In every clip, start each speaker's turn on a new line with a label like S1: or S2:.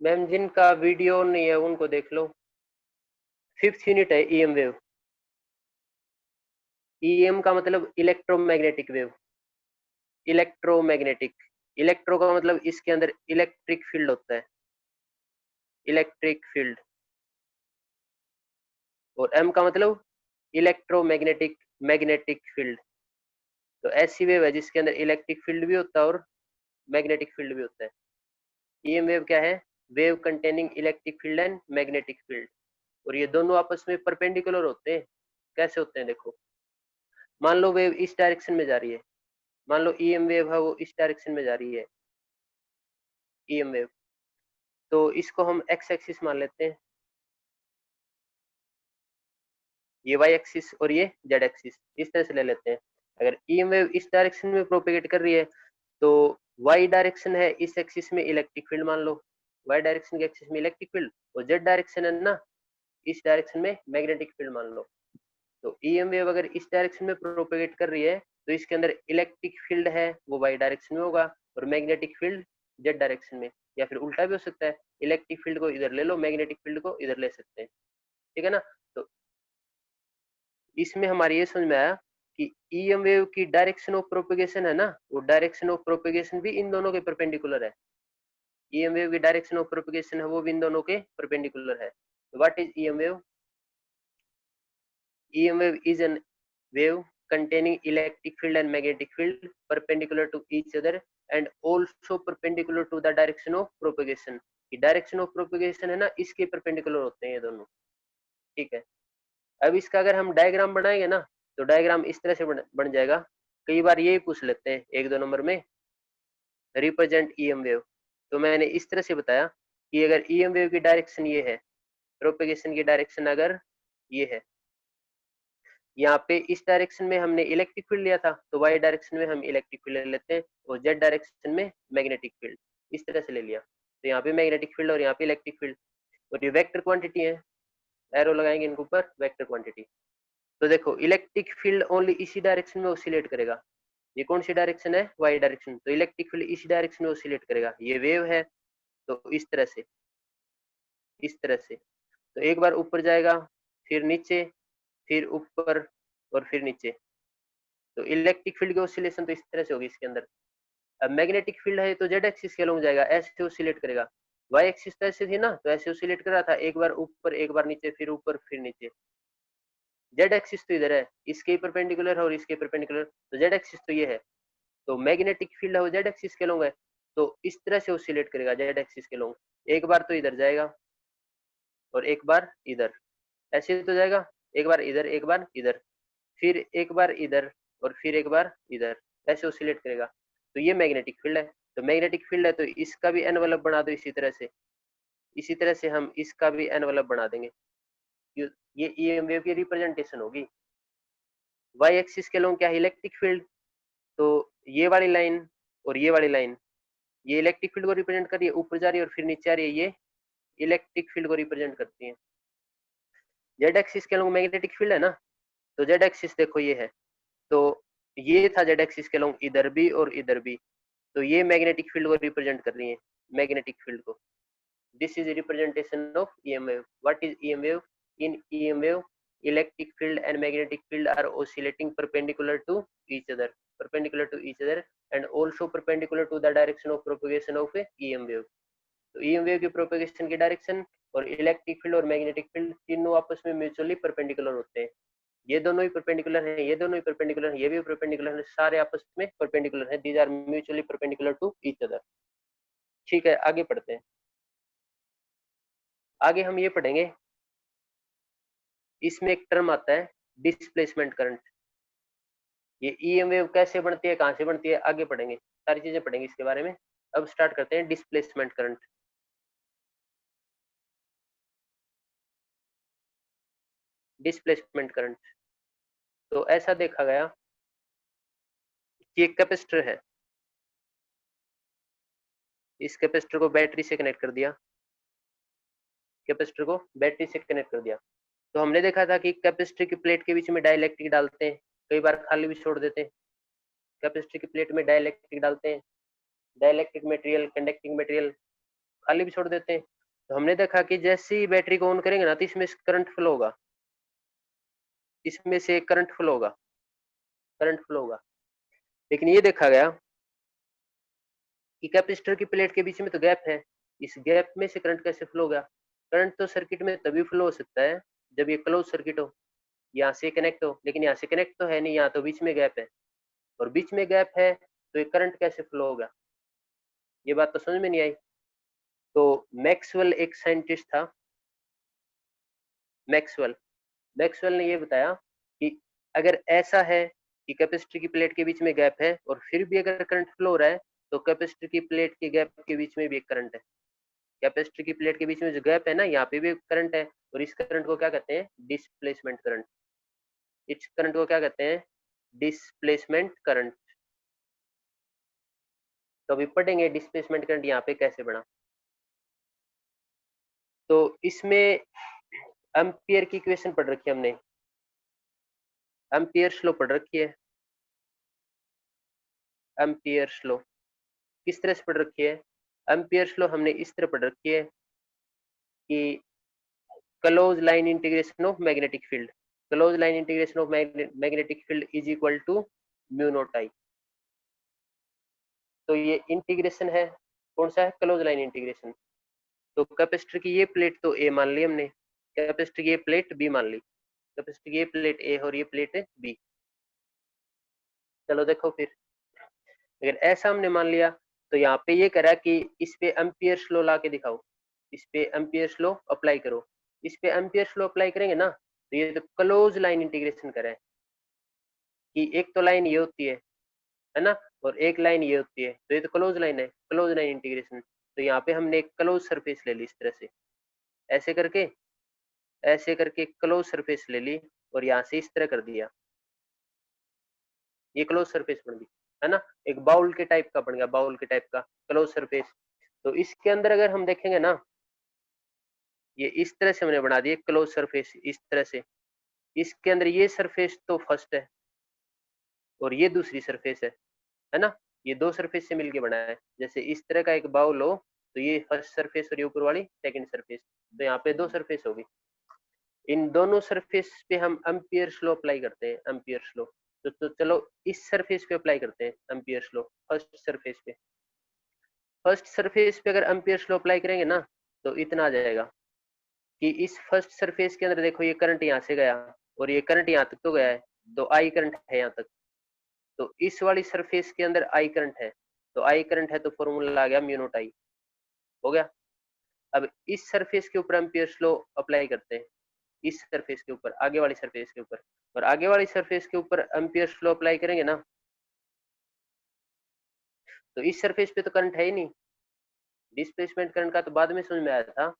S1: Ma'am जिनका video नहीं है उनको देख लो। 5th यूनिट है ईएम वेव। ईएम का मतलब इलेक्ट्रोमैग्नेटिक वेव। इलेक्ट्रोमैग्नेटिक, इलेक्ट्रो का मतलब इसके अंदर इलेक्ट्रिक फील्ड होता है, इलेक्ट्रिक फील्ड। और एम का मतलब इलेक्ट्रोमैग्नेटिक, मैग्नेटिक फील्ड। तो ऐसी वेव है जिसके अंदर इलेक्ट्रिक फील्ड भी होता है और मैग्नेटिक फील्ड भी होता है। ईएम वेव क्या है? Wave containing electric field and magnetic field. और ये दोनों आपस में परपेंडिकुलर होते हैं। कैसे होते हैं देखो, मान लो वेव इस डायरेक्शन में जा रही है, मान लो ईएम वेव है वो इस डायरेक्शन में जा रही है, ईएम वेव। तो इसको हम एक्स एक्सिस मान लेते हैं, ये वाई एक्सिस और ये जेड एक्सिस, इस तरह से ले लेते हैं। अगर ईएम वेव इस डायरेक्शन में प्रोपेगेट कर रही है तो वाई डायरेक्शन है इस एक्सिस में इलेक्ट्रिक फील्ड मान लो, वाई डायरेक्शन के एक्सिस में इलेक्ट्रिक फील्ड, और जेड डायरेक्शन है ना इस डायरेक्शन में मैग्नेटिक फील्ड मान लो। तो ईएम वेव अगर इस डायरेक्शन में प्रोपेगेट कर रही है तो इसके अंदर इलेक्ट्रिक फील्ड है वो वाई डायरेक्शन में होगा और मैग्नेटिक फील्ड जेड डायरेक्शन में, या फिर उल्टा भी हो सकता है, इलेक्ट्रिक फील्ड को इधर ले लो, मैग्नेटिक फील्ड को इधर ले सकते हैं। ठीक है ना। तो इसमें हमारे ये समझ में आया कि ईएम वेव की डायरेक्शन ऑफ प्रोपेगेशन है ना, वो डायरेक्शन ऑफ प्रोपेगेशन भी इन दोनों के परपेंडिकुलर है। ईएम वेव की डायरेक्शन ऑफ प्रोपेगेशन है वो भी इन दोनों के परपेंडिकुलर है। What is EM wave? EM wave is an wave containing electric field and magnetic field perpendicular to each other and also perpendicular to the direction of propagation। कि direction of propagation है ना इसके perpendicular होते हैं ये दोनों। ठीक है। अब इसका अगर हम डायग्राम बनाएंगे ना तो डायग्राम इस तरह से बन जाएगा। कई बार यही पूछ लेते हैं 1-2 नंबर में, रिप्रेजेंट ईएम वेव। तो मैंने इस तरह से बताया कि अगर ईएम वेव की डायरेक्शन ये है, प्रोपेगेशन की डायरेक्शन अगर ये है, यहाँ पे इस डायरेक्शन में हमने इलेक्ट्रिक फील्ड लिया था तो वाई डायरेक्शन में हम इलेक्ट्रिक फील्ड ले लेते हैं और जेड डायरेक्शन में मैग्नेटिक फील्ड, इस तरह से ले लिया। तो यहाँ पे मैग्नेटिक फील्ड और यहाँ पे इलेक्ट्रिक फील्ड, और ये वेक्टर क्वांटिटी है, एरो लगाएंगे इनके ऊपर, वेक्टर क्वांटिटी। तो देखो इलेक्ट्रिक फील्ड ओनली इसी डायरेक्शन में ऑसिलेट करेगा। ये कौन सी डायरेक्शन है? Y direction. तो इलेक्ट्रिक फील्ड इसी डायरेक्शन में ऑसिलेट करेगा। ये वेव है तो इस तरह से, इस तरह से। तो एक बार ऊपर जाएगा, फिर नीचे, फिर ऊपर और फिर नीचे। तो इलेक्ट्रिक फील्ड की ऑसिलेशन तो इस तरह से होगी इसके अंदर। अब मैग्नेटिक फील्ड है तो जेड एक्सिस के अलॉन्ग जाएगा, ऐसे ऑसिलेट करेगा। वाई एक्सिस तो ऐसे थी ना, तो ऐसे ऑसिलेट कर रहा था, एक बार ऊपर एक बार नीचे, फिर ऊपर फिर नीचे। जेड एक्सिस तो इधर है, इसके परपेंडिकुलर है और इसके परपेंडिकुलर, तो जेड एक्सिस तो ये है। तो मैग्नेटिक फील्ड है वो जेड एक्सिस के अलॉन्ग है, तो इस तरह से ऑसिलेट करेगा जेड एक्सिस के अलॉन्ग। एक बार तो इधर जाएगा और एक बार इधर, ऐसे तो जाएगा, एक बार इधर एक बार इधर, फिर एक बार इधर और फिर एक बार इधर, ऐसे ऑसिलेट करेगा। तो ये मैग्नेटिक फील्ड है। तो मैग्नेटिक फील्ड है तो इसका भी एनवलप बना दो इसी तरह से, इसी तरह से हम इसका भी एनवलप बना देंगे। ये ईएम वेव की रिप्रेजेंटेशन होगी। वाई एक्सिस के लोग क्या है? Electric field. तो ये वाली लाइन और ये वाली लाइन ये इलेक्ट्रिक फील्ड को रिप्रेजेंट कर रही है, ऊपर जा रही है और फिर नीचे आ रही है, ये इलेक्ट्रिक फील्ड को रिप्रेजेंट करती है। जेड एक्सिस के लोग मैग्नेटिक फील्ड है ना, तो जेड एक्सिस देखो ये है, तो ये था जेड एक्सिस के लोग इधर भी और इधर भी, तो ये मैग्नेटिक फील्ड को रिप्रेजेंट कर रही है, मैग्नेटिक फील्ड को। This is representation of EM wave. What is EM wave? In EM wave electric field and magnetic field are oscillating perpendicular to each other, perpendicular to each other and also perpendicular to the direction of propagation of a EM wave। तो EM wave की propagation की direction और electric field और magnetic field तीनों आपस में mutually perpendicular होते हैं। ये दोनों ही परपेंडिकुलर हैं, ये दोनों ही परपेंडिकुलर हैं, ये भी परपेंडिकुलर है, सारे आपस में परपेंडिकुलर हैं। These are mutually perpendicular to each other. ठीक है, आगे पढ़ते हैं। आगे हम ये पढ़ेंगे, इसमें एक टर्म आता है डिस्प्लेसमेंट करंट। ये ईएम वेव कैसे बनती है, कहां से बनती है, आगे पढ़ेंगे, सारी चीजें पढ़ेंगे इसके बारे में। अब स्टार्ट करते हैं डिस्प्लेसमेंट करंट। डिस्प्लेसमेंट करंट तो ऐसा देखा गया कि एक कैपेसिटर है, इस कैपेसिटर को बैटरी से कनेक्ट कर दिया, कैपेसिटर को बैटरी से कनेक्ट कर दिया। तो हमने देखा था कि कैपेसिटर की प्लेट के बीच में डाइलेक्ट्रिक डालते हैं, कई बार खाली भी छोड़ देते हैं। कैपेसिटर की प्लेट में डाइलेक्ट्रिक डालते हैं, डाइलेक्ट्रिक मटेरियल, कंडक्टिंग मटेरियल खाली भी छोड़ देते हैं, तो हमने देखा कि जैसे ही बैटरी को ऑन करेंगे ना तो इसमें से करंट फ्लो होगा, इसमें से करंट फ्लो होगा, करंट फ्लो होगा। लेकिन ये देखा गया कि कैपेसिटर की प्लेट के बीच में तो गैप है, इस गैप में से करंट कैसे फ्लो होगा? करंट तो सर्किट में तभी फ्लो हो सकता है जब ये क्लोज सर्किट हो, यहाँ से कनेक्ट हो, लेकिन यहाँ से कनेक्ट तो है नहीं, यहाँ तो बीच में गैप है, और बीच में गैप है तो ये करंट कैसे फ्लो होगा? ये बात तो समझ में नहीं आई। तो मैक्सवेल एक साइंटिस्ट था, मैक्सवेल, मैक्सवेल ने ये बताया कि अगर ऐसा है कि कैपेसिटर की प्लेट के बीच में गैप है और फिर भी अगर करंट फ्लो हो रहा है तो कैपेसिटर की प्लेट के गैप के बीच में भी एक करंट है। कैपेसिटर की प्लेट के बीच में जो गैप है ना, यहाँ पे भी एक करंट है, और इस करंट को क्या कहते हैं? Displacement current. इस करंट को क्या कहते हैं? Displacement current. तो अभी पढ़ेंगे डिस्प्लेसमेंट करंट यहाँ पे कैसे बना। तो इसमें एम्पियर की इक्वेशन पढ़ रखी है हमने, एम्पियर लॉ पढ़ रखी है। एम्पियर लॉ किस तरह से पढ़ रखी है? एम्पियर लॉ हमने इस तरह पढ़ रखी है कि close line integration of magnetic field, close line integration of magnetic field is equal to mu naught I. तो ये इंटीग्रेशन है, कौन सा है? Close line integration. तो कैपेसिटर की ये प्लेट तो ए मान ली हमने, कैपेसिटर की ये प्लेट बी मान ली, कैपेसिटर की ये प्लेट ए और ये प्लेट बी। चलो देखो फिर, अगर ऐसा हमने मान लिया तो यहाँ पे ये करा कि इस पे एम्पियर लॉ ला के दिखाओ, इस पे एम्पियर लॉ अप्लाई करो। इस पे एम्पियर लॉ अप्लाई करेंगे ना तो ये तो क्लोज लाइन इंटीग्रेशन करें कि एक तो लाइन ये होती है ना, और एक लाइन ये होती है, तो ये तो क्लोज लाइन है, क्लोज लाइन इंटीग्रेशन। तो यहाँ पे हमने एक क्लोज सरफेस ले ली इस तरह से, ऐसे करके, ऐसे करके क्लोज सरफेस ले ली और यहाँ से इस तरह कर दिया, ये क्लोज सरफेस बन गई, है ना। एक बाउल के टाइप का बन गया, बाउल के टाइप का क्लोज सरफेस। तो इसके अंदर अगर हम देखेंगे ना, ये इस तरह से हमने बना दिया क्लोज सरफेस, इस तरह से। इसके अंदर ये सरफेस तो फर्स्ट है और ये दूसरी सरफेस है ना। ये दो सरफेस से मिलके बना है। जैसे इस तरह का एक बाउल हो तो ये फर्स्ट सरफेस और ये ऊपर वाली सेकंड सरफेस, तो यहाँ पे दो सरफेस होगी। इन दोनों सरफेस पे हम एम्पियर लॉ अप्लाई करते हैं, एम्पियर लॉ। तो चलो इस सरफेस पे अप्लाई करते हैं एम्पियर लॉ, फर्स्ट सरफेस पे। फर्स्ट सरफेस पे अगर एम्पियर लॉ अप्लाई करेंगे ना तो इतना आ जाएगा कि इस फर्स्ट सरफेस के अंदर देखो ये करंट यहाँ से गया और ये करंट यहाँ तक तो गया है, तो आई करंट है यहाँ तक। तो इस वाली सरफेस के अंदर आई करंट है, तो आई करंट है तो फॉर्मूला आ गया म्यू नॉट आई, हो गया। अब इस सरफेस के ऊपर एम्पियर लॉ अप्लाई करते हैं, इस सरफेस के ऊपर, आगे वाली सरफेस के ऊपर, और आगे वाली सरफेस के ऊपर एम्पियर लॉ अप्लाई करेंगे ना तो इस सरफेस पे तो करंट है ही नहीं। डिस्प्लेसमेंट करंट का तो बाद में समझ में आया था,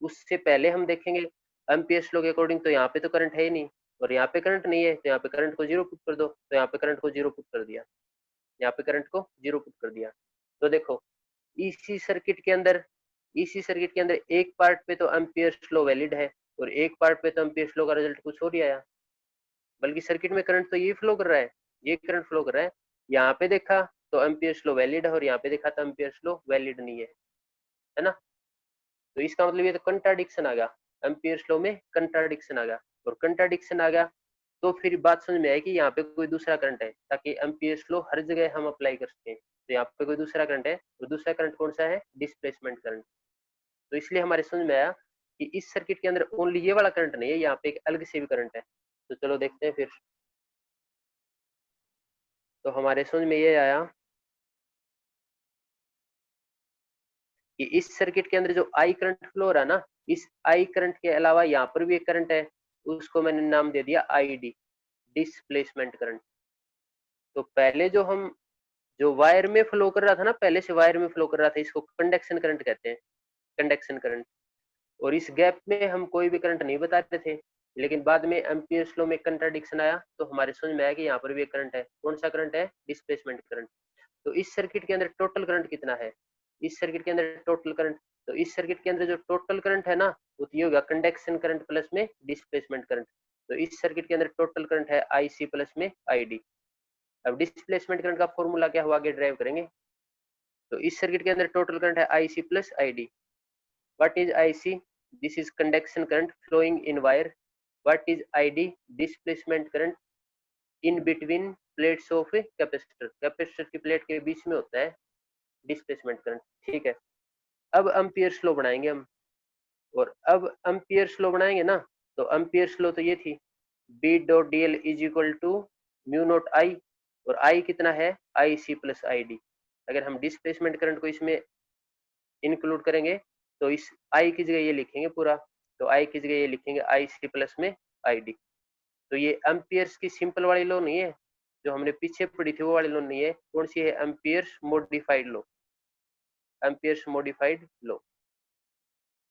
S1: उससे पहले हम देखेंगे एम्पियर लॉ के अकॉर्डिंग तो यहाँ पे तो करंट है ही नहीं, और यहाँ पे करंट नहीं है तो यहाँ पे करंट को जीरो पुट कर दो, तो यहाँ पे करंट को जीरो पुट कर दिया, यहाँ पे करंट को जीरो पुट कर दिया। तो देखो इसी सर्किट के अंदर, इसी सर्किट के अंदर एक पार्ट पे तो एम्पियर लॉ वैलिड है और एक पार्ट पे तो एम्पियर लॉ का रिजल्ट कुछ और ही आया, बल्कि सर्किट में करंट तो ये फ्लो कर रहा है, ये करंट फ्लो कर रहा है। यहाँ पे देखा तो एम्पियर लॉ वैलिड है और यहाँ पे देखा तो एम्पियर लॉ वैलिड नहीं है ना। तो इसका मतलब ये तो कंट्राडिक्शन आ गया, एम्पियर लॉ में कंट्राडिक्शन आ गया, और कंट्राडिक्शन आ गया तो फिर बात समझ में आई कि यहाँ पे कोई दूसरा करंट है, ताकि एम्पियर लॉ हर जगह हम अप्लाई कर सकें। तो यहाँ पे कोई दूसरा करंट है, और दूसरा करंट कौन सा है? Displacement current. तो इसलिए हमारे समझ में आया कि इस सर्किट के अंदर ओनली ये वाला करंट नहीं है, यहाँ पे एक अलग से भी करंट है। तो चलो देखते हैं फिर। तो हमारे समझ में ये आया कि इस सर्किट के अंदर जो आई करंट फ्लो हो रहा है ना, इस आई करंट के अलावा यहाँ पर भी एक करंट है, उसको मैंने नाम दे दिया आई डी, डिस्प्लेसमेंट करंट। तो पहले जो हम, जो वायर में फ्लो कर रहा था ना, पहले से वायर में फ्लो कर रहा था, इसको कंडक्शन करंट कहते हैं, कंडक्शन करंट। और इस गैप में हम कोई भी करंट नहीं बताते थे, लेकिन बाद में एम्पियर लॉ में कंट्राडिक्शन आया तो हमारे समझ में आया कि यहाँ पर भी एक करंट है। कौन सा करंट है? Displacement current. तो इस सर्किट के अंदर टोटल करंट कितना है? इस सर्किट के अंदर टोटल करंट, तो इस सर्किट के अंदर जो टोटल करंट है ना वो ये होगा कंडक्शन करंट प्लस में डिस्प्लेसमेंट करंट। तो इस सर्किट के अंदर टोटल करंट है आईसी प्लस में आईडी। अब डिस्प्लेसमेंट करंट का फॉर्मूला क्या हुआ, आगे ड्राइव करेंगे। तो इस सर्किट के अंदर टोटल करंट है IC plus ID, What is IC? This is conduction current flowing in wire. What is ID? Displacement current in between plates of a capacitor. Capacitor की प्लेट के बीच में होता है डिस्प्लेसमेंट करंट, ठीक है। अब एम्पियर्स लॉ बनाएंगे हम, और अब एम्पियर्स लॉ बनाएंगे ना, तो एम्पियर्स लॉ तो ये थी, B dot D L is equal to mu naught I, और आई कितना है, आई सी प्लस आई डी। अगर हम डिस्प्लेसमेंट करंट को इसमें इंक्लूड करेंगे तो इस आई की जगह ये लिखेंगे पूरा, तो आई की जगह ये लिखेंगे आई सी प्लस में आई डी। तो ये एम्पियर्स की सिंपल वाली लॉ नहीं है, जो हमने पीछे पढ़ी थी वो वाली लॉ नहीं है। कौन सी है, amperes modified law, amperes modified law,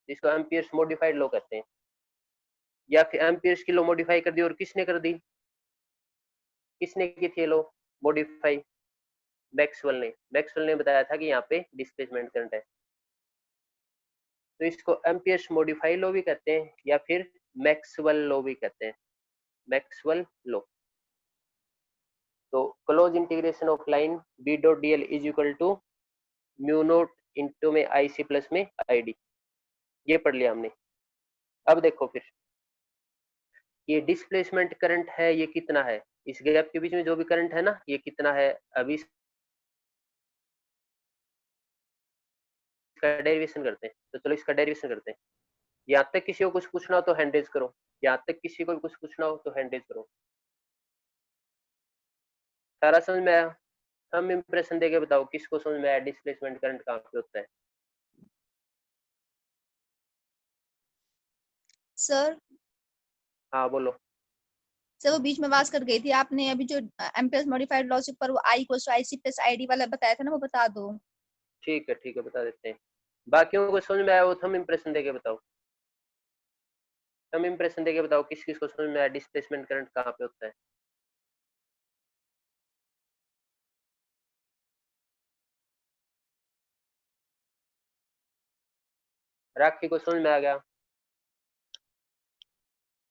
S1: जिसको एम्पियर्स मॉडिफाइड लॉ कहते हैं। या फिर एम्पियर्स की लॉ मॉडिफाई कर दी, और किसने कर दी, किसने की थी लॉ मॉडिफाई, मैक्सवेल ने बताया था कि यहाँ पे डिस्प्लेसमेंट करंट है, तो इसको एम्पियर्स मॉडिफाई लॉ भी कहते हैं या फिर मैक्सवेल लॉ भी कहते हैं, मैक्सवेल लॉ। तो close integration of line B dot D L is equal to mu naught into में आई सी प्लस में आई डी, ये पढ़ लिया हमने। अब देखो फिर ये डिस्प्लेसमेंट करंट है, ये कितना है, इस गैप के बीच में जो भी करंट है ना, ये कितना है। अभी इसका डेरिवेशन करते हैं, तो चलो इसका डेरिवेशन करते हैं। यहाँ तक किसी को कुछ पूछना हो तो हैंड रेज करो, यहाँ तक किसी को कुछ पूछना हो तो हैंड रेज करो। सारा समझ में आया, हम इंप्रेशन देके बताओ किसको समझ में आया डिस्प्लेसमेंट करंट कहाँ पे होता है।
S2: सर
S1: हाँ बोलो।
S2: सर वो बीच में आवाज कट गई थी, आपने अभी जो एम्पियर्स मॉडिफाइड लॉजिक पर वो I equals to IC plus ID वाला बताया था ना, वो बता दो।
S1: ठीक है बता देते हैं। बाकियों को समझ में आया वो थम इंप्रेशन देके बताओ, थम इंप्रेशन देके बताओ किस किस को समझ में आया डिस्प्लेसमेंट करंट कहाँ पे होता है। राखी को समझ में आ गया,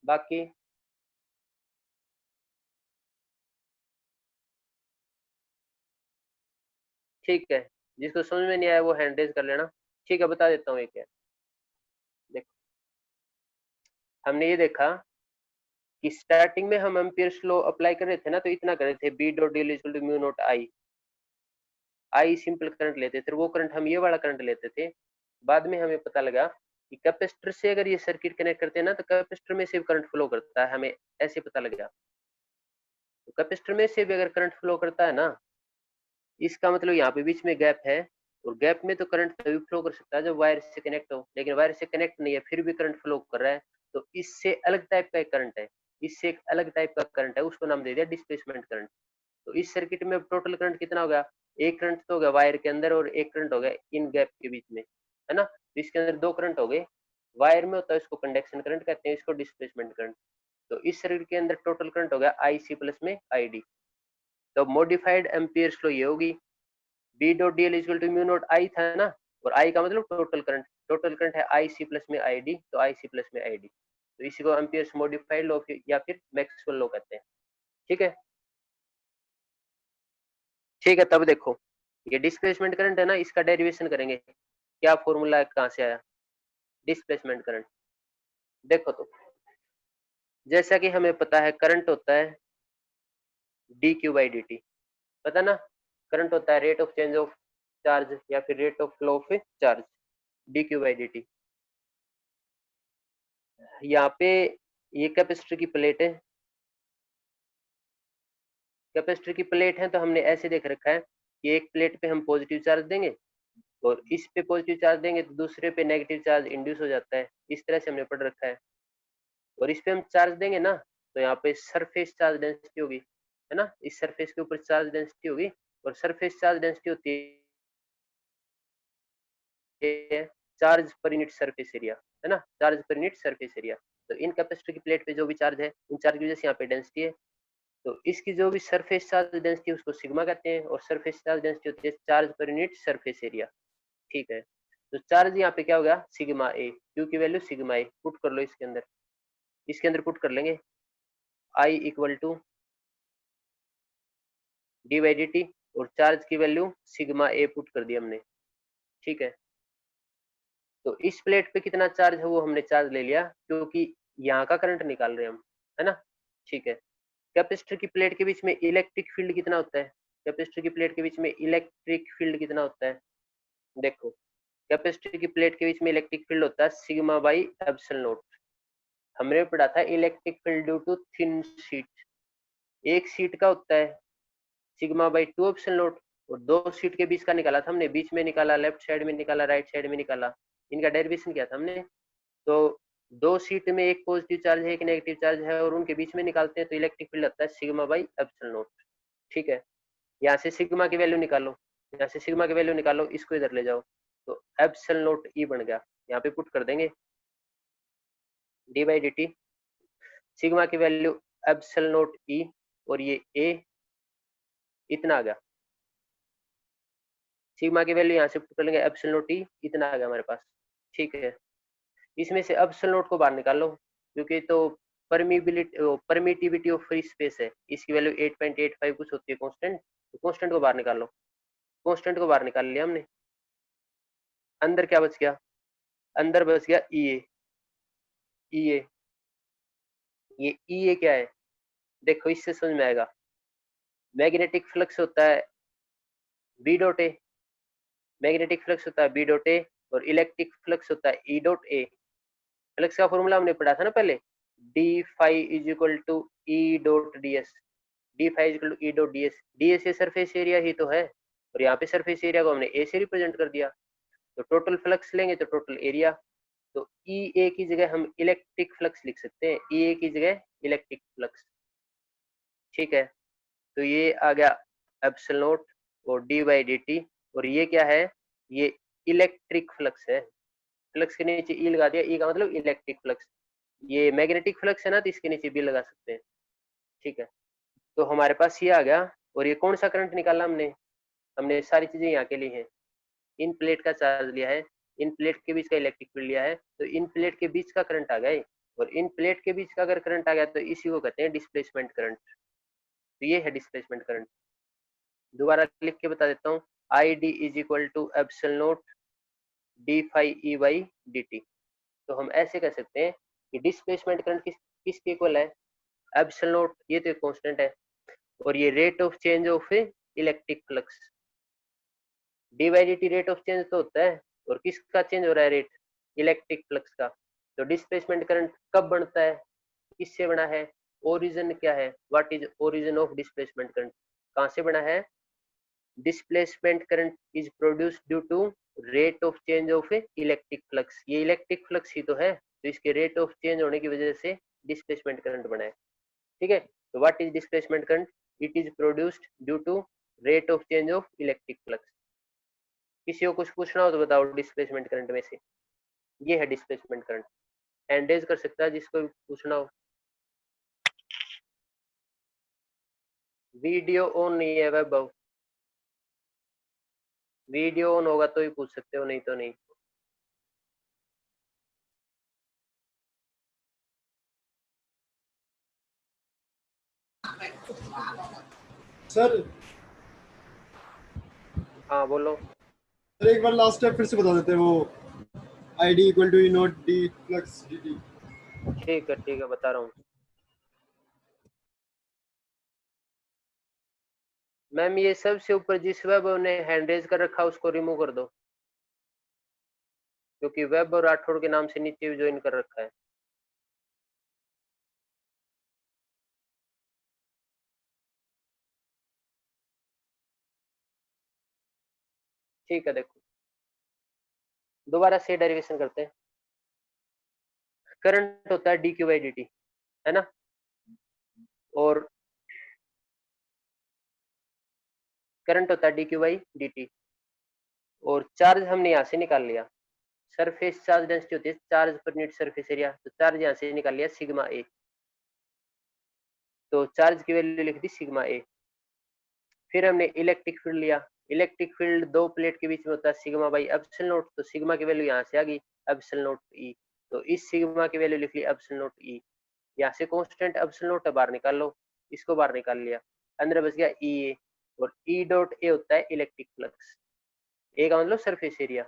S1: बाकी ठीक है, जिसको समझ में नहीं आया वो हैंड रेज कर लेना। ठीक है बता देता हूँ एक है, देखो हमने ये देखा कि स्टार्टिंग में हम एम्पियर्स लॉ अप्लाई कर रहे थे ना, तो इतना कर रहे थे B dot D is equal to mu naught I, I simple current लेते थे, वो करंट हम ये वाला करंट लेते थे। बाद में हमें पता लगा कि कैपेसिटर से अगर ये सर्किट कनेक्ट करते हैं ना, तो कैपेसिटर में से भी करंट फ्लो करता है, हमें ऐसे पता लगा। तो कैपेसिटर में से भी अगर करंट फ्लो करता है ना, इसका मतलब यहाँ पे बीच में गैप है, और गैप में तो करंट तभी फ्लो कर सकता है जब वायर से कनेक्ट हो, लेकिन वायर से कनेक्ट नहीं है फिर भी करंट फ्लो कर रहा है, तो इससे अलग टाइप का एक करंट है, इससे एक अलग टाइप का करंट है, उसको नाम दे दिया डिस्प्लेसमेंट करंट। तो इस सर्किट में टोटल करंट कितना होगा, एक करंट तो होगा वायर के अंदर और एक करंट होगा इन गैप के बीच में, है ना। तो इसके अंदर दो करंट हो गए, वायर में होता है इसको कंडक्शन करंट कहते हैं, इसको डिस्प्लेसमेंट करंट। तो इस सर्किट के अंदर टोटल करंट होगा आई सी प्लस में आई डी। तो मॉडिफाइड एम्पियर्स लो ये होगी, B dot D l equal to mu naught I था ना, और आई का मतलब टोटल करंट है आई सी प्लस में आई डी, तो आई सी प्लस में आई डी। तो इसी को एम्पियर्स मॉडिफाइड लॉ या फिर मैक्सवेल लॉ कहते हैं, ठीक है। ठीक है, तब देखो ये डिस्प्लेसमेंट करंट है ना, इसका डेरिवेशन करेंगे, क्या फॉर्मूला है, कहाँ से आया डिस्प्लेसमेंट करंट। देखो तो जैसा कि हमें पता है करंट होता है D Q by D T, पता ना, करंट होता है rate of change of charge या फिर rate of flow of charge, D Q by D T. यहाँ पे ये कैपेसिटर की प्लेट है, कैपेसिटर की प्लेट है, तो हमने ऐसे देख रखा है कि एक प्लेट पे हम पॉजिटिव चार्ज देंगे और इस पे पॉजिटिव चार्ज देंगे तो दूसरे पे नेगेटिव चार्ज इंड्यूस हो जाता है, इस तरह से हमने पढ़ रखा है। और इस पे हम चार्ज देंगे ना, तो यहाँ पे सरफेस चार्ज डेंसिटी होगी, है ना, इस सरफेस के ऊपर चार्ज डेंसिटी होगी, और सरफेस चार्ज डेंसिटी होती है charge per unit surface area, है ना, charge per unit surface area. तो इन कैपेसिटर की प्लेट पे जो भी चार्ज है, उन चार्ज की वजह से यहाँ पे डेंसिटी है, तो इसकी जो भी सरफेस चार्ज डेंसिटी है उसको सिग्मा कहते हैं, और सरफेस चार्ज डेंसिटी होती है charge per unit surface area, ठीक है। तो चार्ज यहाँ पे क्या होगा, सिग्मा ए, क्यू की वैल्यू सिग्मा ए पुट कर लो इसके अंदर, इसके अंदर पुट कर लेंगे I equal to d by D T, और चार्ज की वैल्यू सिग्मा ए पुट कर दी हमने, ठीक है। तो इस प्लेट पे कितना चार्ज है वो हमने चार्ज ले लिया, क्योंकि यहाँ का करंट निकाल रहे हैं हम, है ना। ठीक है, कैपेसिटर की प्लेट के बीच में इलेक्ट्रिक फील्ड कितना होता है, कैपेसिटर की प्लेट के बीच में इलेक्ट्रिक फील्ड कितना होता है, देखो कैपेसिटर की प्लेट के बीच में इलेक्ट्रिक फील्ड होता है सिग्मा बाई एप्सिलॉन नॉट। हमने पढ़ा था electric field due to thin sheet, एक शीट का होता है सिग्मा बाई 2 एप्सिलॉन नॉट, और दो शीट के बीच का निकाला था हमने, बीच में निकाला, लेफ्ट साइड में निकाला, राइट साइड में निकाला, इनका डेरिवेशन किया था हमने। तो दो शीट में एक पॉजिटिव चार्ज है एक नेगेटिव चार्ज है और उनके बीच में निकालते हैं तो इलेक्ट्रिक फील्ड आता है सिग्मा बाई एप्सिलॉन नॉट। ठीक है, यहाँ से सिग्मा की वैल्यू निकालो, यहाँ से सिग्मा की वैल्यू निकालो, इसको इधर ले जाओ, तो एप्सिलॉन नॉट ई बन गया, यहाँ पे पुट कर देंगे D by D T, sigma की वैल्यू एप्सिलॉन नॉट ई, और ये ए इतना आ गया, सिग्मा की वैल्यू यहाँ से पुट कर लेंगे एप्सिलॉन नॉट ई, इतना आ गया हमारे पास। ठीक है, इसमें से एप्सिलॉन नॉट को बाहर निकाल लो, क्योंकि तो परमिटिविटी ऑफ फ्री स्पेस है, इसकी वैल्यू 8.85 कुछ होती है कांस्टेंट, तो कांस्टेंट को बाहर निकाल लो, कांस्टेंट को बाहर निकाल लिया हमने, अंदर क्या बच गया, अंदर बच गया ई ए, ई ए, ये ई ए क्या है, देखो इससे समझ में आएगा, मैग्नेटिक फ्लक्स होता है B dot A, magnetic flux होता है बी डॉट ए, और इलेक्ट्रिक फ्लक्स होता है ई डॉट ए। फ्लक्स का फॉर्मूला हमने पढ़ा था ना पहले, D phi is equal to E dot D S, D phi is equal to E dot D S, D S ये सरफेस एरिया ही तो है, और यहाँ पे सरफेस एरिया को हमने ए से रिप्रेजेंट कर दिया, तो टोटल फ्लक्स लेंगे तो टोटल एरिया, तो ई ए की जगह हम इलेक्ट्रिक फ्लक्स लिख सकते हैं, ई ए की जगह इलेक्ट्रिक फ्लक्स। ठीक है, तो ये आ गया एप्सिलॉन नॉट और डी बाई डी टी, और ये क्या है, ये इलेक्ट्रिक फ्लक्स है, फ्लक्स के नीचे ई लगा दिया, ई का मतलब इलेक्ट्रिक फ्लक्स, ये मैग्नेटिक फ्लक्स है ना तो इसके नीचे बी लगा सकते हैं। ठीक है, तो हमारे पास ये आ गया, और ये कौन सा करंट निकाला हमने, हमने सारी चीजें यहाँ के लिए हैं, इन प्लेट का चार्ज लिया है, इन प्लेट के बीच का इलेक्ट्रिक फील्ड लिया है, तो इन प्लेट के बीच का करंट आ गया, और इन प्लेट के बीच का अगर करंट आ गया तो इसी को कहते हैं डिस्प्लेसमेंट करंट, तो ये है डिस्प्लेसमेंट करंट। दोबारा लिख के बता देता हूँ, I D is equal to epsilon naught D phi E by D T, तो हम ऐसे कह सकते हैं कि डिस्प्लेसमेंट करंट किसके इक्वल है, एप्सिलॉन नॉट, ये तो कांस्टेंट है, और ये rate of change of electric flux, D by D T rate of change तो होता है, और किसका चेंज हो रहा है रेट, इलेक्ट्रिक फ्लक्स का। तो डिस्प्लेसमेंट करंट कब बनता है, किससे बना है, ओरिजिन क्या है, what is origin of displacement current, कहां से बना है, displacement current is produced due to rate of change of electric flux, ये इलेक्ट्रिक फ्लक्स ही तो है, तो इसके रेट ऑफ चेंज होने की वजह से डिस्प्लेसमेंट करंट बना है। ठीक है, तो what is displacement current, it is produced due to rate of change of electric flux. किसी को कुछ पूछना हो तो बताओ डिस्प्लेसमेंट करंट में से, ये है डिस्प्लेसमेंट करंट, हैंड रेज कर सकता है जिसको भी पूछना हो। वीडियो ऑन नहीं है वैभव, वीडियो ऑन होगा तो ही पूछ सकते हो, नहीं तो नहीं।
S3: सर
S1: हाँ बोलो।
S3: सर एक बार लास्ट स्टेप फिर से बता देते हैं, वो I D equal to E naught D flux D T.
S1: ठीक है बता रहा हूँ मैम, ये सबसे ऊपर जिस वैभव ने हैंड रेज कर रखा उसको रिमूव कर दो, क्योंकि वैभव राठौड़ के नाम से नीचे भी ज्वाइन कर रखा है। ठीक है, देखो दोबारा से डेरिवेशन करते हैं, करंट होता है D Q by D T, है ना, और करंट होता है D Q by D T, और चार्ज हमने यहाँ से निकाल लिया, सरफेस चार्ज डेंसिटी होती है charge per unit surface area, तो चार्ज यहाँ से निकाल लिया सिग्मा ए, तो चार्ज की वैल्यू लिख दी सिग्मा ए। फिर हमने इलेक्ट्रिक फील्ड लिया, इलेक्ट्रिक फील्ड दो प्लेट के बीच में होता है सिग्मा बाई एप्सिलॉन नॉट, तो सिग्मा की वैल्यू यहाँ से आ गई एप्सिलॉन नॉट ई, तो इस सिग्मा की वैल्यू लिख ली एप्सिलॉन नॉट ई, यहाँ से कांस्टेंट एप्सिलॉन नॉट बाहर निकाल लो, इसको बाहर निकाल लिया, अंदर बच गया ई ए, और ई डॉट ए होता है इलेक्ट्रिक फ्लक्स, ए का मतलब surface area,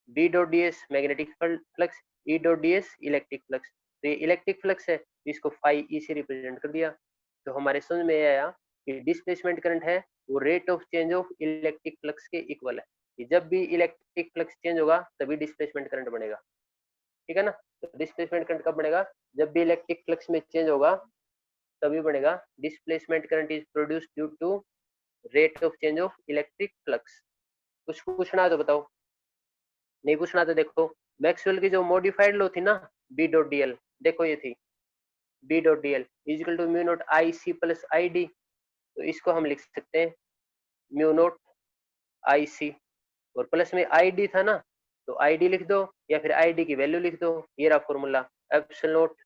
S1: B dot D S magnetic flux, E dot D S electric flux. तो ये इलेक्ट्रिक फ्लक्स है, इसको फाई ई से रिप्रेजेंट कर दिया। तो हमारे समझ में आया कि डिस्प्लेसमेंट करंट है वो rate of change of electric flux के इक्वल है, कि जब भी इलेक्ट्रिक फ्लक्स चेंज होगा तभी डिस्प्लेसमेंट करंट बनेगा, ठीक है ना। तो डिस्प्लेसमेंट करंट कब बनेगा, जब भी इलेक्ट्रिक फ्लक्स में चेंज होगा तभी बनेगा। Displacement current is produced due to rate of change of electric flux. कुछ पूछना है तो बताओ, नहीं पूछना तो देखो, मैक्सवेल की जो मॉडिफाइड लॉ थी ना बी डॉट डी एल, देखो ये थी B dot D L is equal to mu naught I C plus I D. तो इसको हम लिख सकते हैं म्यू नॉट आई सी, और प्लस में आई डी था ना, तो आई डी लिख दो या फिर आई डी की वैल्यू लिख दो। ये रहा formula epsilon naught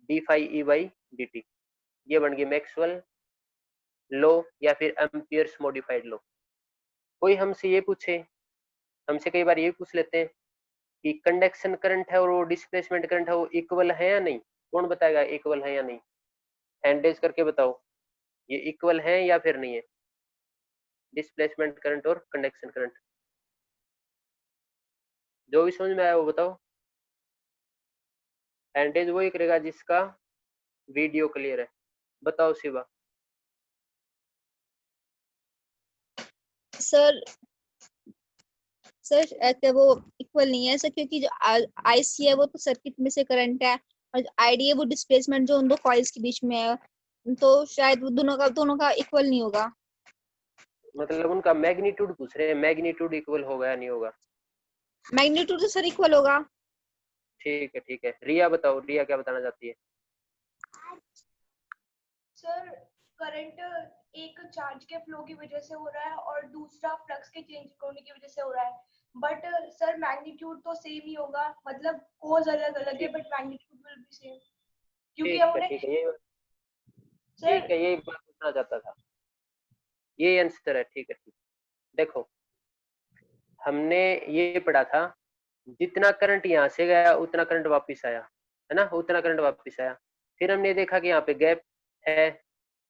S1: D phi E by D T. ये बन गई मैक्सवेल लॉ या फिर एम्पियर्स मॉडिफाइड लॉ। कोई हमसे ये पूछे, हमसे कई बार ये पूछ लेते हैं कि कंडक्शन करंट है और वो डिस्प्लेसमेंट करंट है वो इक्वल है या नहीं, कौन बताएगा इक्वल है या नहीं, हैंड रेज करके बताओ ये इक्वल है या फिर नहीं है, डिस्प्लेसमेंट करंट और कंडक्शन करंट। जो भी समझ में आया वो बताओ। हैंड रेज वही करेगा जिसका वीडियो क्लियर है। बताओ शिवा।
S2: सर सर वो इक्वल नहीं है सर, क्योंकि जो आईसी है वो तो सर्किट में से करंट है, और जो आईडी है वो डिस्प्लेसमेंट जो उन दो कॉइल्स के बीच में है, तो शायद वो दोनों का इक्वल नहीं होगा।
S1: मतलब उनका मैग्नीट्यूड पूछ रहे हैं, मैग्नीट्यूड इक्वल होगा या नहीं होगा।
S2: मैग्नीट्यूड तो सर इक्वल होगा।
S1: ठीक है ठीक है, रिया बताओ, रिया क्या बताना चाहती है।
S4: सर करंट एक चार्ज के फ्लो की वजह से हो रहा है और दूसरा फ्लक्स के चेंज होने की वजह से हो रहा है, बट सर मैग्नीट्यूड तो सेम ही होगा, मतलब कोज अलग अलग है but magnitude will be same, क्योंकि हमने
S1: ठीक है यही
S4: सर
S1: ठीक है, यही बात पूछना चाहता था, ये आंसर है। ठीक है ठीक। देखो हमने ये पढ़ा था जितना करंट यहाँ से गया उतना करंट वापस आया, है ना, उतना करंट वापस आया। फिर हमने देखा कि यहाँ पे गैप है,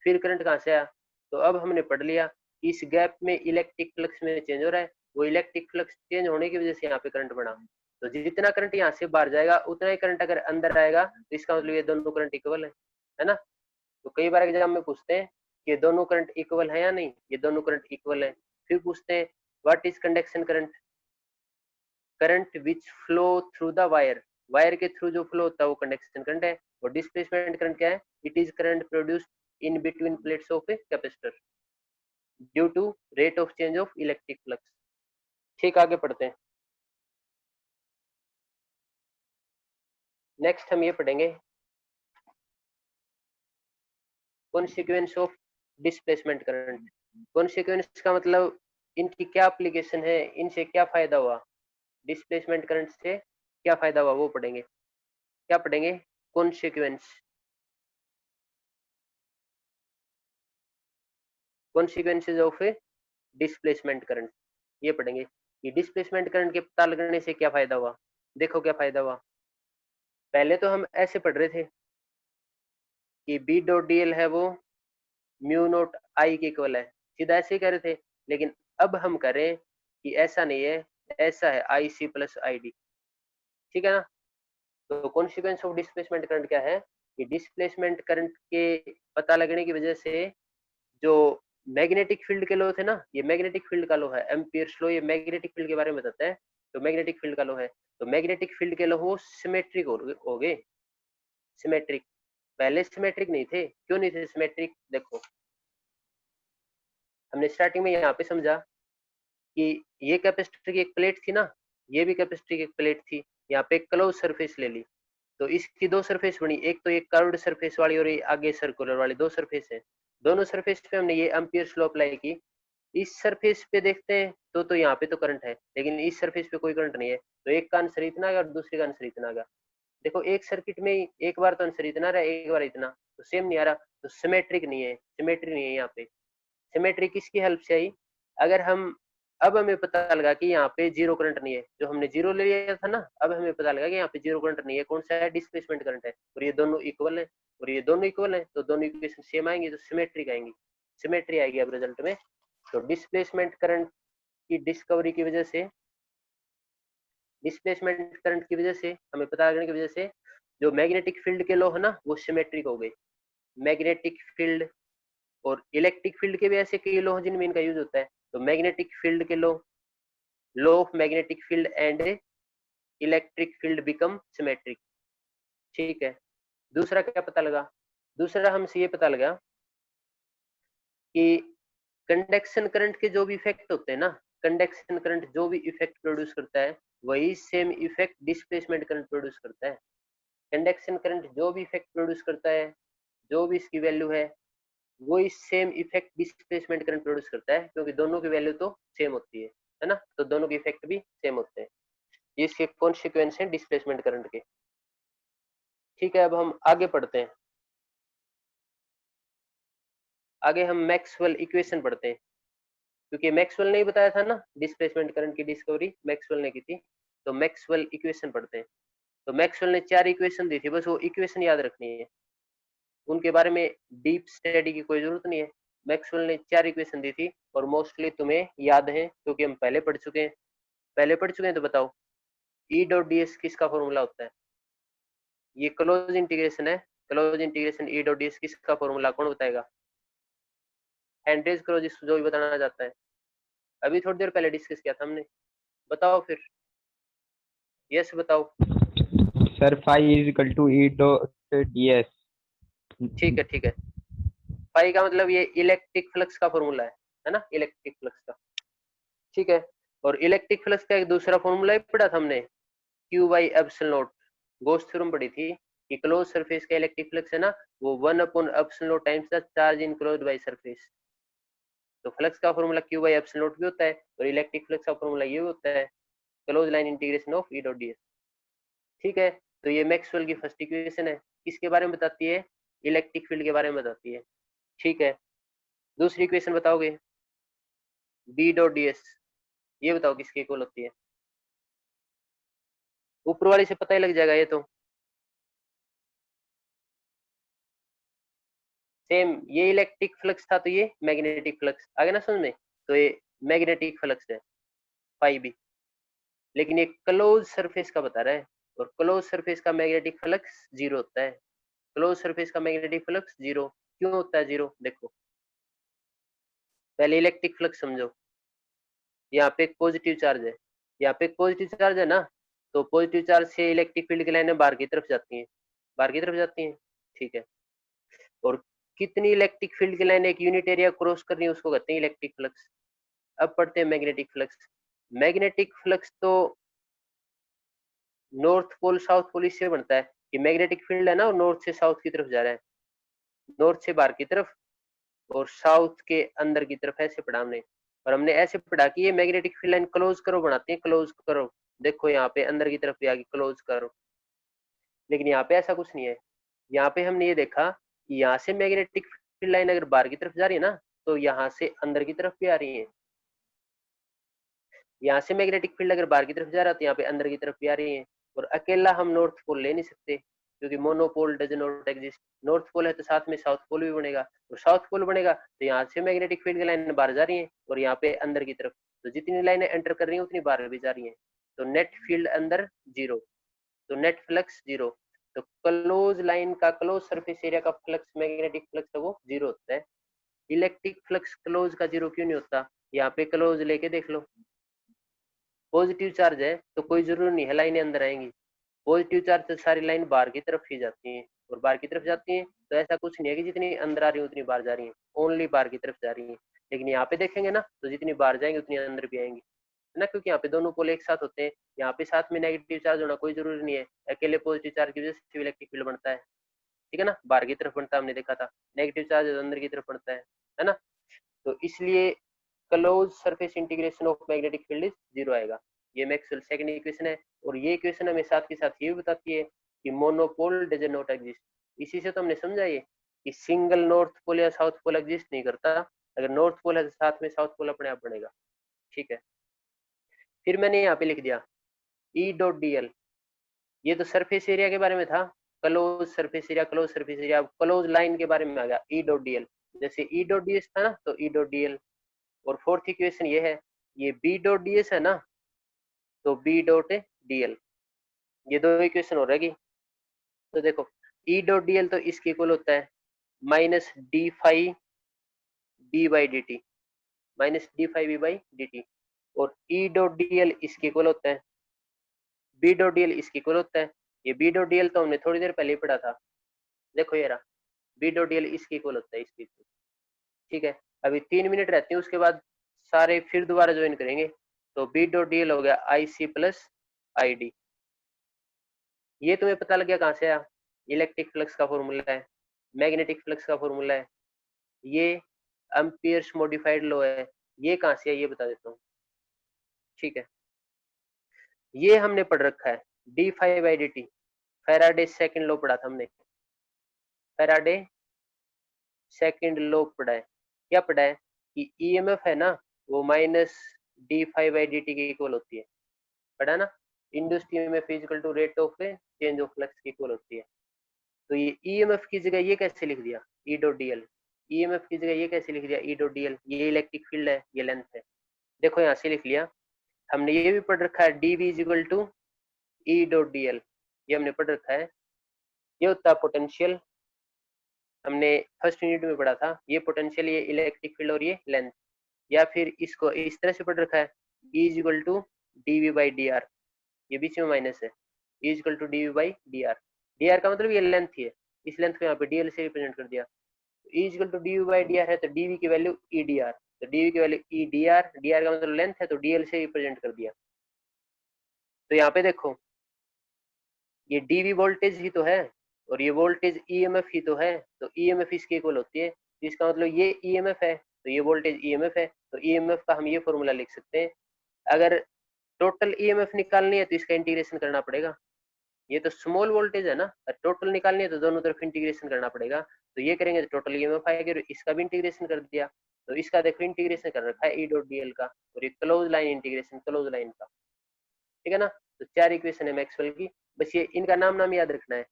S1: फिर करंट कहाँ से आया, तो अब हमने पढ़ लिया कि इस गैप में इलेक्ट्रिक फ्लक्स में चेंज हो रहा है, वो इलेक्ट्रिक फ्लक्स चेंज होने की वजह से यहाँ पे करंट बना। तो जितना करंट यहाँ से बाहर जाएगा उतना ही करंट अगर अंदर आएगा तो इसका मतलब ये दोनों करंट इक्वल है ना। तो कई बार एग्जाम में पूछते हैं कि दोनों करंट इक्वल है या नहीं, ये दोनों करंट इक्वल है। फिर पूछते हैं what is conduction current, current which flow through the wire, wire के थ्रू जो फ्लो होता है वो कंडक्शन करंट है। और डिस्प्लेसमेंट करंट क्या है, it is current produced in between plates of a capacitor due to rate of change of electric flux. ठीक, आगे पढ़ते हैं। नेक्स्ट हम ये पढ़ेंगे consequence of displacement current. Consequence का मतलब इनकी क्या एप्लीकेशन है, इनसे क्या फायदा हुआ, डिस्प्लेसमेंट करंट से क्या फायदा हुआ वो पढ़ेंगे। क्या पढ़ेंगे, consequence, consequences of A displacement current, ये पढ़ेंगे कि डिस्प्लेसमेंट करंट के पता लगने से क्या फायदा हुआ। देखो क्या फायदा हुआ, पहले तो हम ऐसे पढ़ रहे थे कि बी डॉट डी एल है वो म्यू नोट आई के इक्वल है, सीधा ऐसे ही कह रहे थे। लेकिन अब हम करें कि ऐसा नहीं है, ऐसा है आई सी प्लस आई डी, ठीक है ना। तो कॉन्सिक्वेंस ऑफ डिस्प्लेसमेंट करंट क्या है कि डिस्प्लेसमेंट करंट के पता लगने की वजह से जो मैग्नेटिक फील्ड के लॉ थे ना, ये मैग्नेटिक फील्ड का लॉ है, एम्पियर्स लॉ, ये मैग्नेटिक फील्ड के बारे में बताता है। तो मैग्नेटिक फील्ड का लॉ है, तो मैग्नेटिक फील्ड के लॉ वो सिमेट्रिक हो गए, सिमेट्रिक। पहले सिमेट्रिक नहीं थे, क्यों नहीं थे सिमेट्रिक, देखो हमने स्टार्टिंग में यहाँ पे समझा कि ये कैपेसिटर की एक प्लेट थी ना, ये भी कैपेसिटर की एक प्लेट थी, यहाँ पे एक क्लोज सरफेस ले ली, तो इसकी दो सरफेस बनी, एक तो ये कर्व्ड सरफेस वाली और ये आगे सर्कुलर वाली, दो सरफेस है। दोनों सरफेस पे हमने ये एम्पियर्स लॉ अप्लाई की। इस सरफेस पे देखते हैं तो यहाँ पे तो करंट है, लेकिन इस सरफेस पे कोई करंट नहीं है, तो एक का आंसर इतना आ गया और दूसरे का आंसर इतना आ गया। देखो एक सर्किट में एक बार तो आंसर इतना रहा, एक बार इतना, तो सेम नहीं आ रहा, तो सिमेट्रिक नहीं है, सिमेट्री नहीं है यहाँ पे। सिमेट्री किसकी हेल्प से आई, अगर हम अब हमें पता लगा कि यहाँ पे जीरो करंट नहीं है, जो हमने जीरो ले लिया था ना, अब हमें पता लगा कि यहाँ पे जीरो करंट नहीं है, कौन सा है, डिस्प्लेसमेंट करंट है, और ये दोनों इक्वल है, और ये दोनों इक्वल है, तो दोनों इक्वेशन सेम आएंगे, तो सिमेट्रिक आएंगी, सिमेट्री आएगी अब रिजल्ट में। तो डिस्प्लेसमेंट करंट की डिस्कवरी की वजह से डिस्प्लेसमेंट करंट की वजह से, हमें पता लगने की वजह से जो मैग्नेटिक फील्ड के लॉ है ना वो सिमेट्रिक हो गए। मैग्नेटिक फील्ड और इलेक्ट्रिक फील्ड के भी ऐसे कई लॉ हैं जिनमें इनका यूज होता है। तो मैग्नेटिक फील्ड के law of magnetic field and electric field become symmetric. ठीक है, दूसरा क्या पता लगा? दूसरा हमसे ये पता लगा कि कंडक्शन करंट के जो भी इफेक्ट होते हैं ना, कंडक्शन करंट जो भी इफेक्ट प्रोड्यूस करता है वही same effect displacement current produce करता है। कंडक्शन करंट जो भी इफेक्ट प्रोड्यूस करता है, जो भी इसकी वैल्यू है, वही same effect displacement current produce करता है, क्योंकि दोनों की वैल्यू तो सेम होती है ना, तो दोनों के इफेक्ट भी सेम होते हैं। ये इसके कॉन्सिक्वेंस हैं डिस्प्लेसमेंट करंट के। ठीक है, अब हम आगे पढ़ते हैं। आगे हम मैक्सवेल इक्वेशन पढ़ते हैं, क्योंकि मैक्सवेल ने ही बताया था ना डिस्प्लेसमेंट करंट की डिस्कवरी मैक्सवेल ने की थी। तो मैक्सवेल इक्वेशन पढ़ते हैं। तो मैक्सवेल ने 4 इक्वेशन दी थी, बस वो इक्वेशन याद रखनी है, उनके बारे में डीप स्टडी की कोई जरूरत नहीं है। मैक्सवेल ने 4 इक्वेशन दी थी और मोस्टली तुम्हें याद है क्योंकि हम पहले पढ़ चुके हैं। पहले पढ़ चुके हैं तो बताओ, ई डॉट डी एस किसका फॉर्मूला होता है? ये क्लोज इंटीग्रेशन है, क्लोज इंटीग्रेशन ई डॉट डी एस किसका फॉर्मूला, कौन बताएगा? हैंड रेज करो जिसको जो भी बताना चाहता है। अभी थोड़ी देर पहले डिस्कस किया था हमने, बताओ फिर, यस बताओ।
S5: Sir phi is equal to E dot D S.
S1: ठीक है, ठीक है, फाई का मतलब ये इलेक्ट्रिक फ्लक्स का फॉर्मूला है ना, इलेक्ट्रिक फ्लक्स का। ठीक है, और इलेक्ट्रिक फ्लक्स का एक दूसरा फॉर्मूला ही पढ़ा था हमने, Q by epsilon not. Goes theorem पढ़ी थी कि क्लोज सरफेस का इलेक्ट्रिक फ्लक्स है ना वो 1 upon epsilon not times the charge enclosed by surface. तो फ्लक्स का formula Q by epsilon not भी होता है और इलेक्ट्रिक फ्लक्स का फॉर्मूला ये होता है, close line integration of E dot D S. ठीक है, तो ये मैक्सवेल की फर्स्ट इक्वेशन है, किसके बारे में बताती है? इलेक्ट्रिक फील्ड के बारे में बताती है। ठीक है, दूसरी इक्वेशन बताओगे, बी डॉट डी एस, ये बताओ किसके इक्वल होती है? ऊपर वाली से पता ही लग जाएगा ये तो, सेम ये इलेक्ट्रिक फ्लक्स था तो ये मैग्नेटिक फ्लक्स, आगे ना समझ में? तो ये मैग्नेटिक फ्लक्स है फाई भी, लेकिन ये क्लोज सरफेस का बता रहा है और क्लोज सरफेस का मैग्नेटिक फ्लक्स जीरो होता है। क्लोज सरफेस का मैग्नेटिक फ्लक्स जीरो क्यों होता है? जीरो देखो, पहले इलेक्ट्रिक फ्लक्स समझो। यहाँ पे एक पॉजिटिव चार्ज है, यहाँ पे एक पॉजिटिव चार्ज है ना, तो पॉजिटिव चार्ज से इलेक्ट्रिक फील्ड की लाइनें बाहर की तरफ जाती हैं, बाहर की तरफ जाती हैं। ठीक है, और कितनी इलेक्ट्रिक फील्ड की लाइन एक यूनिट एरिया क्रॉस कर रही है उसको कहते हैं इलेक्ट्रिक फ्लक्स। अब पढ़ते हैं मैग्नेटिक फ्लक्स। मैग्नेटिक फ्लक्स तो नॉर्थ पोल साउथ पोल इससे बनता है कि मैग्नेटिक फील्ड है ना नॉर्थ से साउथ की तरफ जा रहा है, नॉर्थ से बाहर की तरफ और साउथ के अंदर की तरफ, ऐसे पढ़ा हमने। और हमने ऐसे पढ़ा कि ये मैग्नेटिक फील्ड लाइन क्लोज करो बनाते हैं, क्लोज करो, देखो यहाँ पे अंदर की तरफ भी आगे क्लोज करो, लेकिन यहाँ पे ऐसा कुछ नहीं है। यहाँ पे हमने ये देखा कि यहाँ से मैग्नेटिक फील्ड लाइन अगर बाहर की तरफ जा रही है ना तो यहाँ से अंदर की तरफ भी आ रही है, यहाँ से मैग्नेटिक फील्ड अगर बाहर की तरफ जा रहा है तो यहाँ पे अंदर की तरफ भी आ रही है। और अकेला हम नॉर्थ पोल ले नहीं सकते क्योंकि monopole does not exist. North pole है तो साथ में साउथ पोल भी बनेगा, और साउथ पोल बनेगा तो यहाँ से मैग्नेटिक फील्ड की लाइन बाहर जा रही है और यहाँ पे अंदर की तरफ, तो जितनी लाइनें एंटर कर रही है उतनी बाहर भी जा रही है, तो नेट फील्ड अंदर जीरो, तो नेट फ्लक्स जीरो। तो क्लोज लाइन का क्लोज सरफेस एरिया का फ्लक्स मैग्नेटिक फ्लक्स है वो जीरो होता है। इलेक्ट्रिक फ्लक्स क्लोज का जीरो क्यों नहीं होता? यहाँ पे क्लोज लेके देख लो, पॉजिटिव चार्ज है तो कोई जरूरी नहीं है लाइनें अंदर आएंगी, पॉजिटिव चार्ज से सारी लाइन बाहर की तरफ ही जाती हैं, और बाहर की तरफ जाती हैं तो ऐसा कुछ नहीं है कि जितनी अंदर आ रही है उतनी बाहर जा रही है, ओनली बाहर की तरफ जा रही है। लेकिन यहाँ पे देखेंगे ना तो जितनी बाहर जाएंगे उतनी अंदर भी आएंगी, है ना, क्योंकि यहाँ पे दोनों पोल एक साथ होते हैं। यहाँ पे साथ में नेगेटिव चार्ज होना कोई जरूरी नहीं है, अकेले पॉजिटिव चार्ज की वजह से इलेक्ट्रिक फील्ड बनता है, ठीक है ना, बाहर की तरफ बनता है, हमने देखा था। नेगेटिव चार्ज अंदर की तरफ बनता है ना, तो इसलिए close surface integration of magnetic field is zero आएगा। ये मैक्सवेल सेकंड इक्वेशन है, और ये इक्वेशन हमें साथ के साथ ये भी बताती है कि मोनोपोल डज नॉट एग्जिस्ट। इसी से तो हमने समझा ये कि सिंगल नॉर्थ पोल या साउथ पोल एग्जिस्ट नहीं करता, अगर नॉर्थ पोल है तो साथ में साउथ पोल अपने आप बनेगा। ठीक है, फिर मैंने यहाँ पे लिख दिया ई डॉट डी एल, ये तो सरफेस एरिया के बारे में था, close surface area, close surface area, close line के बारे में आ गया ई डॉट डी एल। जैसे ई डॉट डी एस था ना तो ई डॉट डी एल, और फोर्थ इक्वेशन ये है, ये बी डॉट डी एस है ना तो बी डॉट dl, ये दो इक्वेशन हो रहेगी। तो देखो E डॉट dl तो इसके इक्वल होता है minus D phi B by D T, minus D phi B by D T, और E डॉट dl इसके इक्वल होता है B डॉट dl इसके इक्वल होता है, ये B डॉट dl तो हमने थोड़ी देर पहले ही पढ़ा था, देखो ये रहा B डॉट dl इसके इक्वल होता है इसके, ठीक है। अभी 3 मिनट रहते हैं, उसके बाद सारे फिर दोबारा ज्वाइन करेंगे। तो B डॉट dl हो गया IC प्लस ID, ये तुम्हें पता लग गया कहाँ से आया, इलेक्ट्रिक फ्लक्स का फॉर्मूला है, मैग्नेटिक फ्लक्स का फॉर्मूला है, ये एम्पियर्स मॉडिफाइड लॉ है, ये कहाँ से है ये बता देता हूँ, ठीक है। ये हमने पढ़ रखा है D phi by D T, Faraday second law पढ़ा था हमने, फैराडे सेकंड लॉ पढ़ा है। क्या पढ़ा है कि ईएमएफ है ना वो minus D phi by D T के इक्वल होती है, पढ़ा ना, induced EMF equal to rate of change of flux के इक्वल होती है। तो ये ईएमएफ की जगह ये कैसे लिख दिया ई डॉट डी एल, ईएमएफ की जगह ये कैसे लिख दिया ई डॉट डी एल, ये इलेक्ट्रिक फील्ड है, ये लेंथ है, देखो यहाँ से लिख लिया। हमने ये भी पढ़ रखा है D V is equal to E dot D L, ये हमने पढ़ रखा है, ये होता है पोटेंशियल, हमने फर्स्ट यूनिट में पढ़ा था, ये पोटेंशियल, ये इलेक्ट्रिक फील्ड और ये लेंथ। या फिर इसको इस तरह से पढ़ रखा है E is equal to D V by D R, ये बीच में माइनस है, E is equal to D V by D R, D R का मतलब ये लेंथ ही है, इस लेंथ को यहाँ पे डीएल से रिप्रेजेंट कर दिया। E is equal to D V by D R है तो डीवी की वैल्यू ई डी आर, तो डीवी की value E D R, D R का मतलब लेंथ है तो डीएल से रिप्रेजेंट कर दिया। तो यहाँ पे देखो ये डीवी वोल्टेज ही तो है और ये वोल्टेज ईएमएफ ही तो है, तो ईएमएफ इसके इक्वल होती है, तो इसका मतलब ये ईएमएफ है तो ये वोल्टेज ईएमएफ है, तो ईएमएफ का हम ये फॉर्मूला लिख सकते हैं। अगर टोटल ईएमएफ निकालनी है तो इसका इंटीग्रेशन करना पड़ेगा, ये तो स्मॉल वोल्टेज है ना, दोनों निकालनी है तो दोनों तरफ इंटीग्रेशन करना पड़ेगा, तो ये करेंगे तो टोटल ईएमएफ आएगा और इसका भी इंटीग्रेशन कर दिया, तो इसका देखो इंटीग्रेशन कर रखा है ई डॉट डी एल का, और ये close line integration close line का, ठीक है ना। तो 4 इक्वेशन है मैक्सवेल की, बस ये इनका नाम याद रखना है।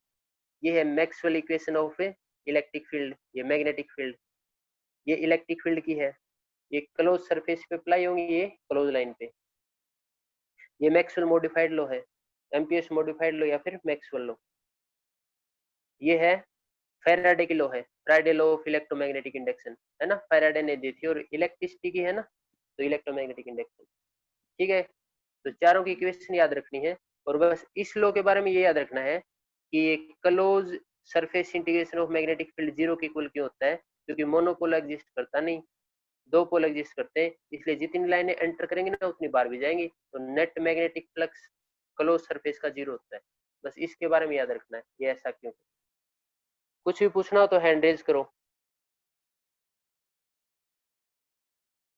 S1: ये है Maxwell equation of electric field, ये मैग्नेटिक फील्ड, ये इलेक्ट्रिक फील्ड की है, ये क्लोज सरफेस पे अप्लाई होंगी, ये क्लोज लाइन पे। ये मैक्सवेल मॉडिफाइड लॉ है, एम्पियर्स मॉडिफाइड लॉ या फिर मैक्सवेल लॉ। ये है फैराडे की लॉ है, Faraday law of electromagnetic induction, है ना, फैराडे ने दी थी, और इलेक्ट्रिसिटी की है ना तो इलेक्ट्रोमैग्नेटिक इंडक्शन, ठीक है। तो चारों की इक्वेशन याद रखनी है, और बस इस लॉ के बारे में ये याद रखना है कि ये close surface integration of magnetic field zero के इक्वल क्यों होता है, क्योंकि मोनोपोल एग्जिस्ट करता नहीं, दो पोल एग्जिस्ट करते हैं, इसलिए जितनी लाइनें एंटर करेंगे ना उतनी बार भी जाएंगी, तो net magnetic flux close surface का जीरो होता है। बस इसके बारे में याद रखना है ये ऐसा क्यों। कुछ भी पूछना हो तो हैंड रेज करो।